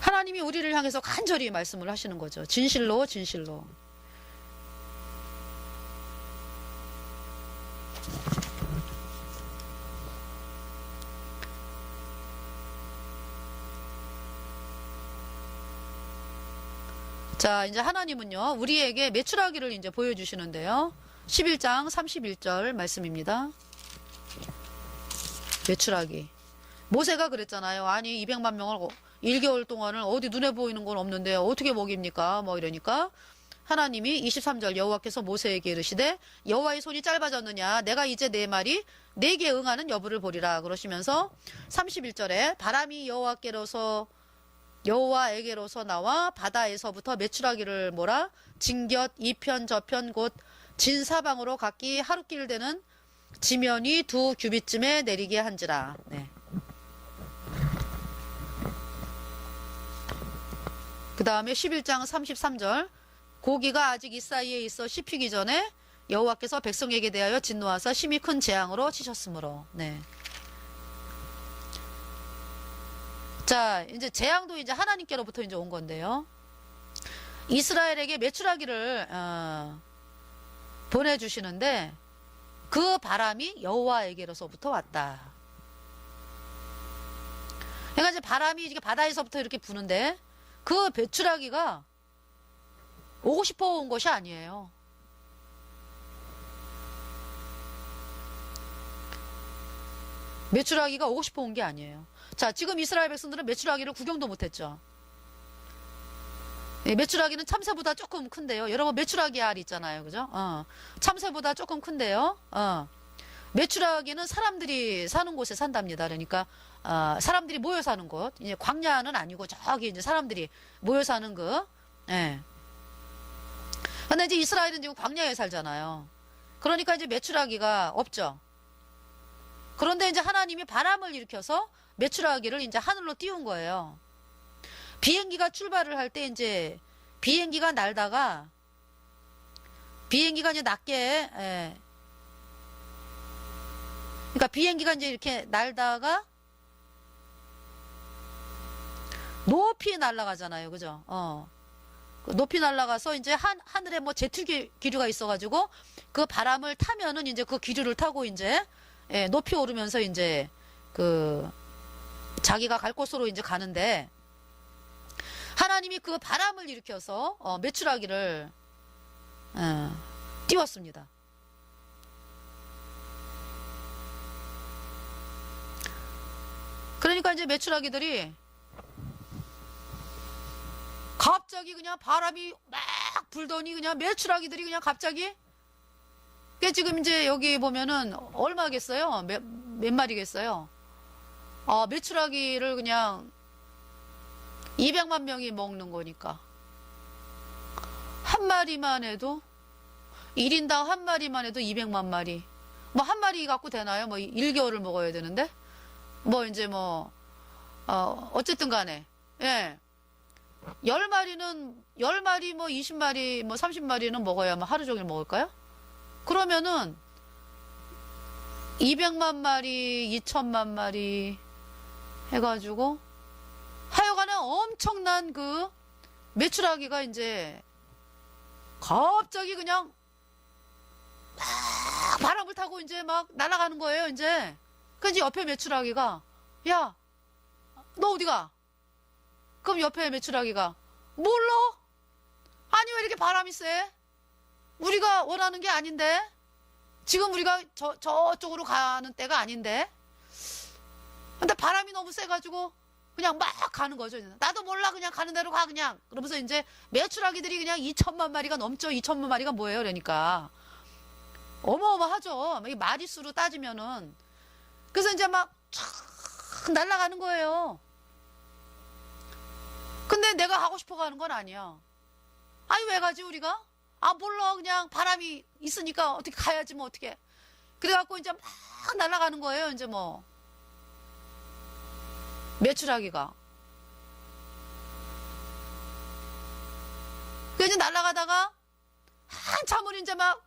하나님이 우리를 향해서 간절히 말씀을 하시는 거죠. 진실로 진실로. 자, 이제 하나님은요, 우리에게 메추라기를 이제 보여주시는데요. 11장 31절 말씀입니다. 메추라기. 모세가 그랬잖아요. 아니, 200만 명을 1개월 동안을 어디 눈에 보이는 건 없는데 어떻게 먹입니까? 뭐 이러니까 하나님이 23절 여호와께서 모세에게 이르시되 여호와의 손이 짧아졌느냐? 내가 이제 내 말이 내게 응하는 여부를 보리라. 그러시면서 31절에 바람이 여호와께로서 여호와에게로서 나와 바다에서부터 메추라기를 몰아 진곁 이편 저편 곧 진사방으로 각기 하루길 되는 지면이 2규빗쯤에 내리게 한지라. 네. 그 다음에 11장 33절 고기가 아직 이 사이에 있어 씹히기 전에 여호와께서 백성에게 대하여 진노하사 심히 큰 재앙으로 치셨으므로. 네. 자, 이제 재앙도 이제 하나님께로부터 이제 온 건데요. 이스라엘에게 메추라기를 보내주시는데 그 바람이 여호와에게로서부터 왔다. 그러니까 이제 바람이 이렇게 바다에서부터 이렇게 부는데 그 메추라기가 오고 싶어 온 것이 아니에요. 메추라기가 오고 싶어 온 게 아니에요. 자, 지금 이스라엘 백성들은 메추라기를 구경도 못했죠. 네, 메추라기는 참새보다 조금 큰데요. 여러분 메추라기 알 있잖아요, 그죠? 참새보다 조금 큰데요. 메추라기는 사람들이 사는 곳에 산답니다. 그러니까 사람들이 모여 사는 곳. 이제 광야는 아니고 저기 이제 사람들이 모여 사는 그. 예. 근데 이제 이스라엘은 지금 광야에 살잖아요. 그러니까 이제 메추라기가 없죠. 그런데 이제 하나님이 바람을 일으켜서 메추라기를 이제 하늘로 띄운 거예요. 비행기가 출발을 할 때 이제 비행기가 날다가 비행기가 이제 낮게 그러니까 비행기가 이제 이렇게 날다가 높이 날아가잖아요, 그죠? 높이 날아가서 이제 하늘에 뭐 제트 기류가 있어가지고 그 바람을 타면은 이제 그 기류를 타고 이제 높이 오르면서 이제 그 자기가 갈 곳으로 이제 가는데 하나님이 그 바람을 일으켜서 메추라기를 띄웠습니다. 그러니까 이제 메추라기들이 갑자기 그냥 바람이 막 불더니 그냥 메추라기들이 그냥 갑자기 지금 이제 여기 보면은 얼마겠어요? 몇 마리겠어요? 메추라기를 그냥 200만 명이 먹는 거니까 한 마리만 해도 1인당 한 마리만 해도 200만 마리. 뭐 한 마리 갖고 되나요? 뭐 1개월을 먹어야 되는데 뭐 이제 뭐 어쨌든 간에 예. 10마리 뭐 20마리 뭐 30마리는 먹어야 뭐 하루 종일 먹을까요? 그러면은 200만 마리, 2천만 마리 해가지고 하여간에 엄청난 그 메추라기가 이제 갑자기 그냥 막 바람을 타고 이제 막 날아가는 거예요, 이제. 그래서 옆에 메추라기가 야, 너 어디가? 그럼 옆에 메추라기가 몰라? 아니 왜 이렇게 바람이 세? 우리가 원하는 게 아닌데 지금 우리가 저쪽으로 가는 때가 아닌데 근데 바람이 너무 세가지고 그냥 막 가는 거죠. 나도 몰라 그냥 가는 대로 가 그냥 그러면서 이제 메추라기들이 그냥 2천만 마리가 넘죠. 2천만 마리가 뭐예요? 그러니까 어마어마하죠. 마리수로 따지면은 그래서 이제 막 촥 날아가는 거예요. 근데 내가 가고 싶어 가는 건 아니야. 아니 왜 가지 우리가? 몰라 그냥 바람이 있으니까 어떻게 가야지 뭐 어떻게. 그래갖고 이제 막 날아가는 거예요. 이제 뭐 메추라기가. 그래서 이제 날아가다가 한참을 이제 막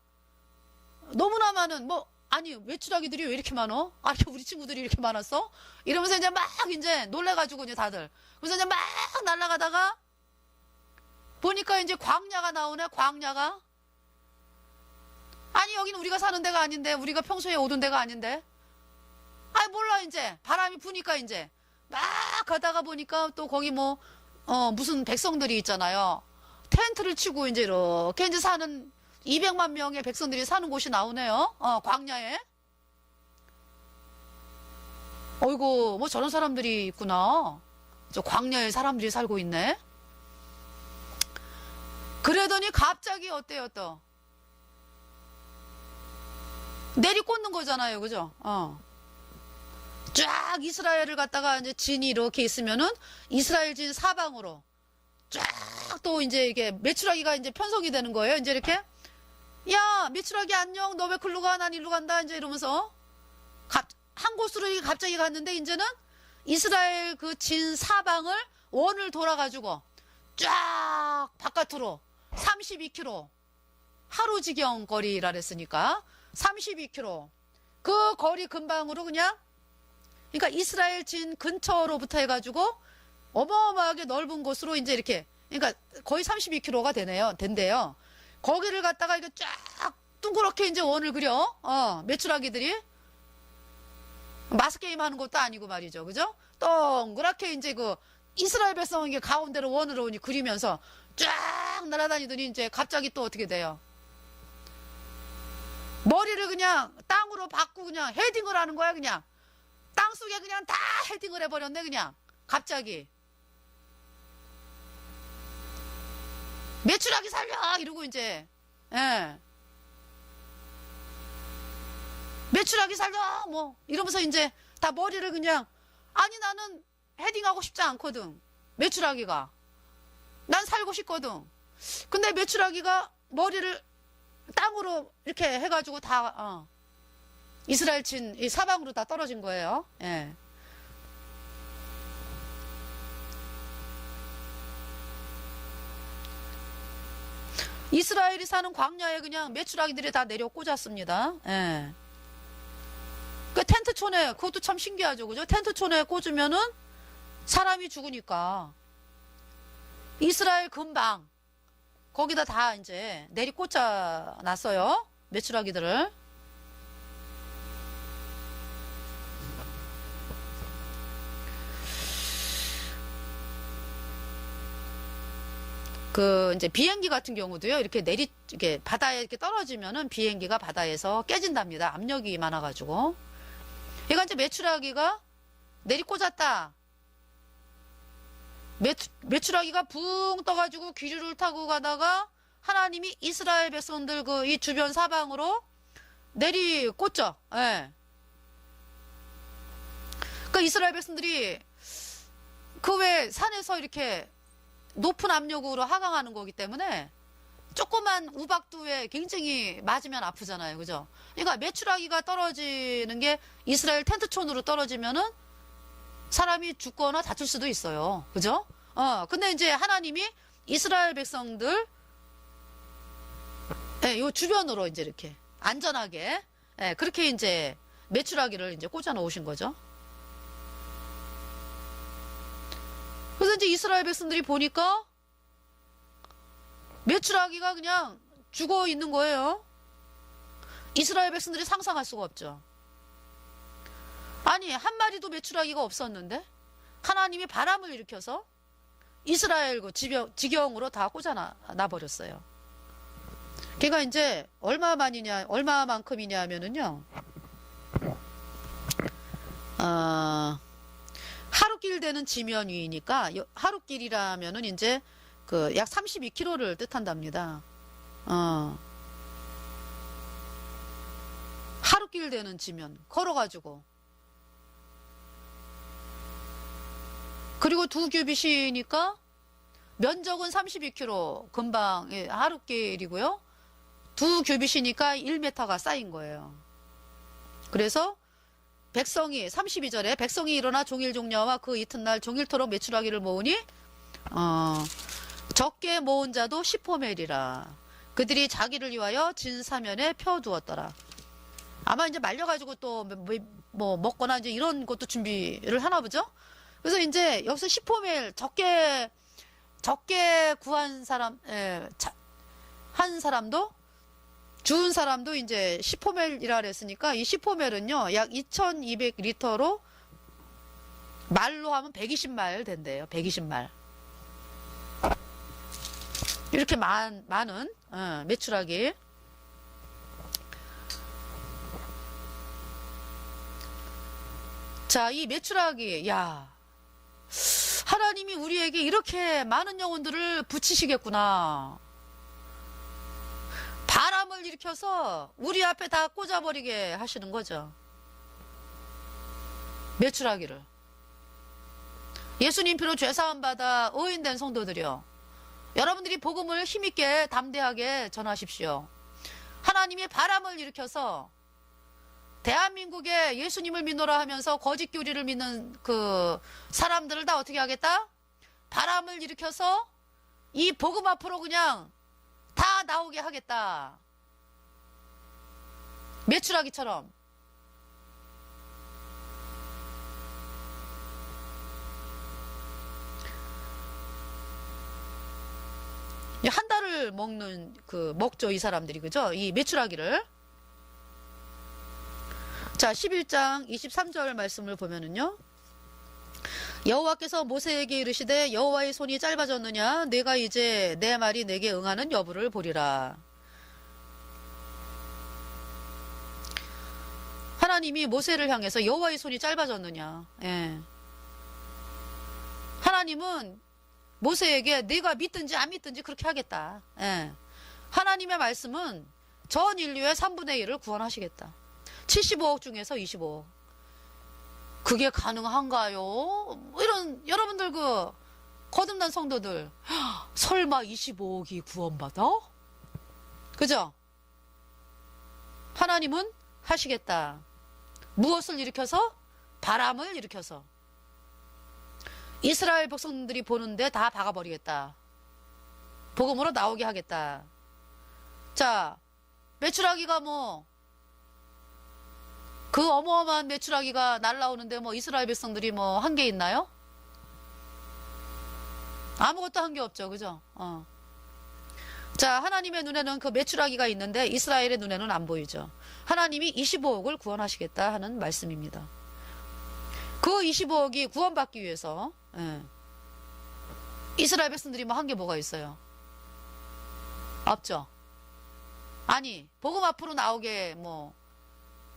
너무나 많은 뭐 아니 메추라기들이 왜 이렇게 많어? 아니 우리 친구들이 이렇게 많았어? 이러면서 이제 막 이제 놀래가지고 이제 다들 그래서 이제 막 날아가다가 보니까 이제 광야가 나오네. 광야가 아니 여기는 우리가 사는 데가 아닌데 우리가 평소에 오던 데가 아닌데 아니 몰라 이제 바람이 부니까 이제 막 가다가 보니까 또 거기 뭐 무슨 백성들이 있잖아요. 텐트를 치고 이제 이렇게 이제 사는 200만 명의 백성들이 사는 곳이 나오네요. 광야에. 어이구 뭐 저런 사람들이 있구나. 저 광야에 사람들이 살고 있네. 그러더니 갑자기 어때요 또? 내리꽂는 거잖아요. 그죠? 쫙 이스라엘을 갖다가 이제 진이 이렇게 있으면은 이스라엘 진 사방으로 쫙 또 이제 이게 메추라기가 이제 편성이 되는 거예요. 이제 이렇게 야 메추라기 안녕 너 왜 글로 가 난 일로 간다 이제 이러면서 한 곳으로 이게 갑자기 갔는데 이제는 이스라엘 그 진 사방을 원을 돌아가지고 쫙 바깥으로 32km 하루 지경 거리라 그랬으니까 32km 그 거리 근방으로 그냥 그러니까 이스라엘 진 근처로부터 해가지고 어마어마하게 넓은 곳으로 이제 이렇게 그러니까 거의 32km가 된대요. 거기를 갖다가 이게 쫙 둥그렇게 이제 원을 그려. 메추라기들이 마스 게임 하는 것도 아니고 말이죠. 그죠? 동그랗게 이제 그 이스라엘 백성은 이게 가운데로 원으로 그리면서 쫙 날아다니더니 이제 갑자기 또 어떻게 돼요? 머리를 그냥 땅으로 박고 그냥 헤딩을 하는 거야, 그냥. 땅속에 그냥 다 헤딩을 해버렸네, 그냥. 갑자기. 메추라기 살려! 이러고 이제, 예. 메추라기 살려! 뭐, 이러면서 이제 다 머리를 그냥, 아니, 나는 헤딩하고 싶지 않거든. 메추라기가. 난 살고 싶거든. 근데 메추라기가 머리를 땅으로 이렇게 해가지고 다, 이스라엘 친 이 사방으로 다 떨어진 거예요. 예. 이스라엘이 사는 광야에 그냥 메추라기들이 다 내려 꽂았습니다. 예. 그 텐트촌에, 그것도 참 신기하죠. 그죠? 텐트촌에 꽂으면은 사람이 죽으니까. 이스라엘 근방, 거기다 다 이제 내리 꽂아 놨어요. 메추라기들을. 그 이제 비행기 같은 경우도요. 이렇게 이렇게 바다에 이렇게 떨어지면은 비행기가 바다에서 깨진답니다. 압력이 많아가지고. 그러니까 이제 메추라기가 내리 꽂았다. 메추라기가 붕 떠가지고 기류를 타고 가다가 하나님이 이스라엘 백성들 그 이 주변 사방으로 내리 꽂죠. 예. 그 이스라엘 백성들이 그 외 산에서 이렇게 높은 압력으로 하강하는 거기 때문에 조그만 우박두에 굉장히 맞으면 아프잖아요. 그죠? 그러니까 메추라기가 떨어지는 게 이스라엘 텐트촌으로 떨어지면은 사람이 죽거나 다칠 수도 있어요. 그죠? 근데 이제 하나님이 이스라엘 백성들, 예, 요 주변으로 이제 이렇게 안전하게, 예, 그렇게 이제 메추라기를 이제 꽂아 놓으신 거죠. 그래서 이제 이스라엘 백성들이 보니까 메추라기가 그냥 죽어 있는 거예요. 이스라엘 백성들이 상상할 수가 없죠. 아니, 한 마리도 메추라기가 없었는데 하나님이 바람을 일으켜서 이스라엘 그 지경으로 다 꽂아놔 버렸어요. 걔가 이제 얼마만큼이냐 하면은요, 하루길 되는 지면 위니까, 하루길이라면은 이제 그 약 32km를 뜻한답니다. 하루길 되는 지면, 걸어가지고. 그리고 2규빗이니까 면적은 32km 금방 하루길이고요. 2규빗이니까 1m가 쌓인 거예요. 그래서 백성이 32절에 백성이 일어나 종일 종려와 그 이튿날 종일토록 메추라기를 모으니 적게 모은 자도 10호멜이라. 그들이 자기를 위하여 진 사면에 펴두었더라. 아마 이제 말려가지고 또 뭐 먹거나 이제 이런 것도 준비를 하나 보죠. 그래서 이제 여기서 10호멜 적게 구한 사람, 한 사람도, 주운 사람도 이제 10호멜이라 그랬으니까 이 10호멜은요, 약 2200리터로 말로 하면 120말 된대요. 120말. 이렇게 많은, 메추라기. 자, 이 메추라기, 야. 하나님이 우리에게 이렇게 많은 영혼들을 붙이시겠구나. 바람을 일으켜서 우리 앞에 다 꽂아버리게 하시는 거죠. 매출하기를. 예수님 피로 죄사함 받아 의인된 성도들이요, 여러분들이 복음을 힘있게 담대하게 전하십시오. 하나님이 바람을 일으켜서 대한민국에 예수님을 믿노라 하면서 거짓 교리를 믿는 그 사람들을 다 어떻게 하겠다? 바람을 일으켜서 이 복음 앞으로 그냥 다 나오게 하겠다. 매출하기처럼. 한 달을 먹죠, 이 사람들이. 그죠? 이 매출하기를. 자, 11장 23절 말씀을 보면은요, 여호와께서 모세에게 이르시되 여호와의 손이 짧아졌느냐? 내가 이제 내 말이 내게 응하는 여부를 보리라. 하나님이 모세를 향해서 여호와의 손이 짧아졌느냐? 예. 하나님은 모세에게 네가 믿든지 안 믿든지 그렇게 하겠다. 예. 하나님의 말씀은 전 인류의 3분의 1을 구원하시겠다. 75억 중에서 25억. 그게 가능한가요? 이런 여러분들 그 거듭난 성도들, 설마 25억이 구원받아? 그죠? 하나님은 하시겠다. 무엇을 일으켜서? 바람을 일으켜서 이스라엘 백성들이 보는데 다 박아버리겠다. 복음으로 나오게 하겠다. 자, 매출하기가 그 어마어마한 매출하기가 날라오는데 이스라엘 백성들이 한 게 있나요? 아무것도 한 게 없죠. 그죠? 자, 하나님의 눈에는 그 매출하기가 있는데 이스라엘의 눈에는 안 보이죠. 하나님이 25억을 구원하시겠다 하는 말씀입니다. 그 25억이 구원받기 위해서 이스라엘 백성들이 한 게 뭐가 있어요? 없죠. 아니, 복음 앞으로 나오게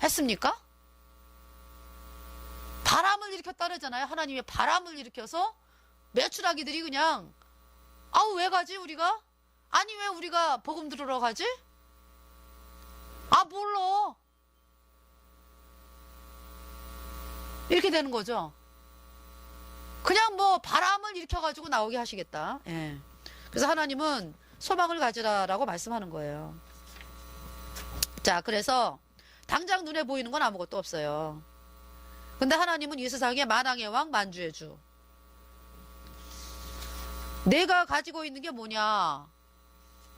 했습니까? 바람을 일으켰다 그러잖아요. 하나님의 바람을 일으켜서 매출하기들이 그냥, 아우 왜 가지 우리가? 아니 왜 우리가 복음 들으러 가지? 아 몰라. 이렇게 되는 거죠. 그냥 바람을 일으켜가지고 나오게 하시겠다. 예. 그래서 하나님은 소망을 가지라라고 말씀하는 거예요. 자, 그래서 당장 눈에 보이는 건 아무것도 없어요. 근데 하나님은 이 세상에 만왕의 왕 만주의 주. 내가 가지고 있는 게 뭐냐?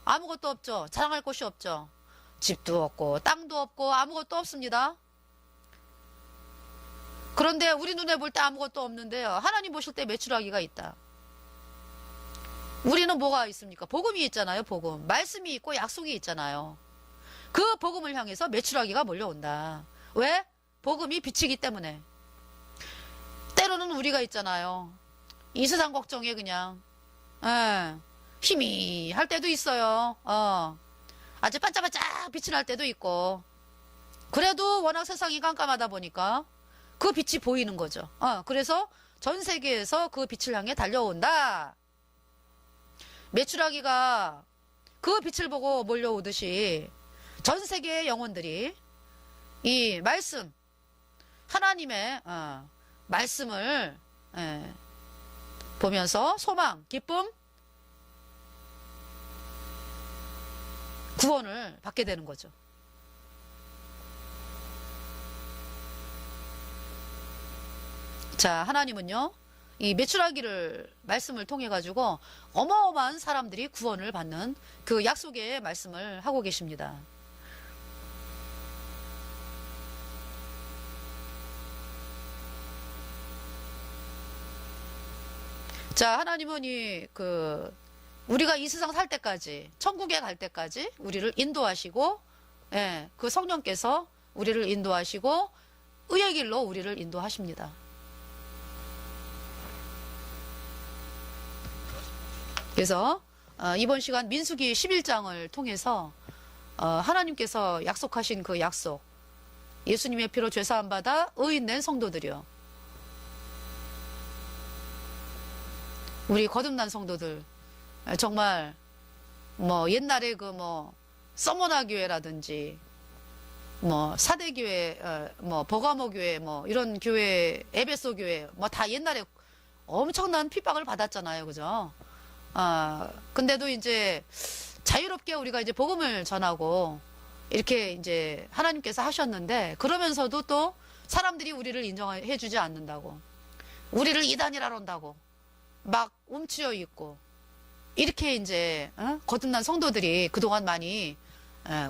아무것도 없죠. 자랑할 곳이 없죠. 집도 없고 땅도 없고 아무것도 없습니다. 그런데 우리 눈에 볼 때 아무것도 없는데요, 하나님 보실 때 매출하기가 있다. 우리는 뭐가 있습니까? 복음이 있잖아요. 복음. 말씀이 있고 약속이 있잖아요. 그 복음을 향해서 매출하기가 몰려온다. 왜? 복음이 빛이기 때문에. 때로는 우리가 있잖아요, 이 세상 걱정에 그냥 힘이 할 때도 있어요. 아주 반짝반짝 빛이 날 때도 있고. 그래도 워낙 세상이 깜깜하다 보니까 그 빛이 보이는 거죠. 그래서 전 세계에서 그 빛을 향해 달려온다. 매출하기가 그 빛을 보고 몰려오듯이 전 세계의 영혼들이 이 말씀, 하나님의 말씀을 보면서 소망, 기쁨, 구원을 받게 되는 거죠. 자, 하나님은요, 이 매출하기를 말씀을 통해 가지고 어마어마한 사람들이 구원을 받는 그 약속의 말씀을 하고 계십니다. 자, 하나님은 우리가 이 세상 살 때까지, 천국에 갈 때까지 우리를 인도하시고, 그 성령께서 우리를 인도하시고 의의 길로 우리를 인도하십니다. 그래서 이번 시간 민수기 11장을 통해서 하나님께서 약속하신 그 약속, 예수님의 피로 죄사함 받아 의인된 성도들이요, 우리 거듭난 성도들, 정말 옛날에 서머나 교회라든지 뭐 사대교회, 뭐 버가모 교회, 뭐 이런 교회, 에베소 교회, 뭐 다 옛날에 엄청난 핍박을 받았잖아요, 그죠? 근데도 이제 자유롭게 우리가 이제 복음을 전하고 이렇게 이제 하나님께서 하셨는데, 그러면서도 또 사람들이 우리를 인정해주지 않는다고, 우리를 이단이라 한다고 막 움츠려 있고, 이렇게 이제 거듭난 성도들이 그동안 많이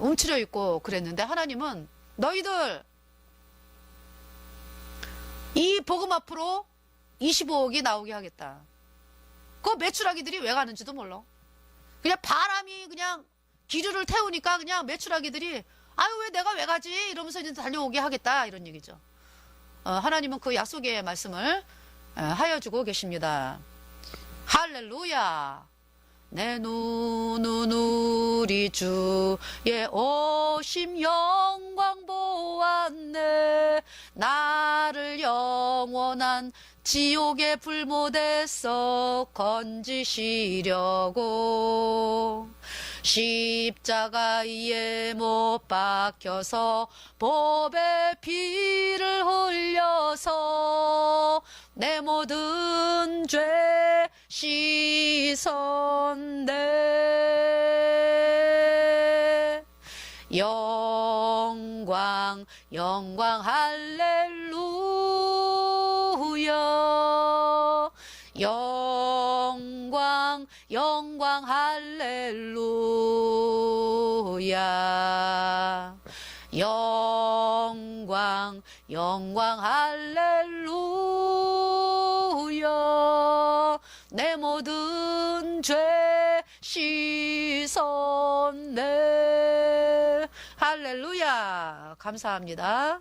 움츠려 있고 그랬는데, 하나님은 너희들 이 복음 앞으로 25억이 나오게 하겠다. 그 매출하기들이 왜 가는지도 몰라. 그냥 바람이 그냥 기류를 태우니까 그냥 매출하기들이 아유 왜 내가 왜 가지 이러면서 이제 달려오게 하겠다, 이런 얘기죠. 하나님은 그 약속의 말씀을 하여주고 계십니다. 할렐루야. 내 눈은 우리 주의 오심 영광 보았네. 나를 영원한 지옥의 불못에서 건지시려고 십자가에 못 박혀서 법의 피를 흘려서 내 모든 죄 씻었네. 영광 영광 할렐루야. 영광 영광 할렐루야. 영광 영광 할렐루야. 내 모든 죄 씻었네. 할렐루야. 감사합니다.